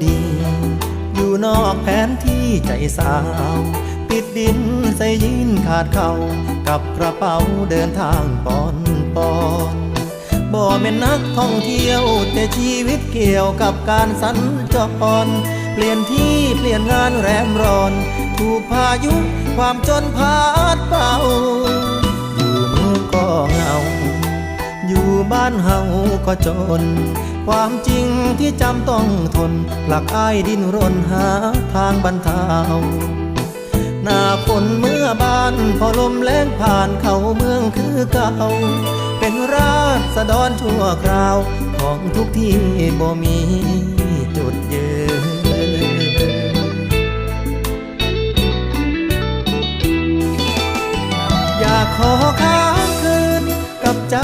ดีอยู่นอกแผนที่ใจสาวติดดินใส่ยินขาดเข่ากับกระเป๋าเดินทางปอนปอนบ่แม่นนักท่องเที่ยวแต่ชีวิตเกี่ยวกับการสัญจรเปลี่ยนที่เปลี่ยนงานแรมร้อนถูกพายุความจนพัดเป่าอยู่เมืองก็เหงาอยู่บ้านเฮาก็จนความจริงที่จำต้องทนหลักอ้ายดิ้นรนหาทางบรรเทาหน้าฝนเมื่อบานพอลมแรงผ่านเข้าเมืองคือเก่าเป็นราษฎรชั่วคราวของทุกที่บ่มีจุดยืนอยากขอค้างคืนกับใจ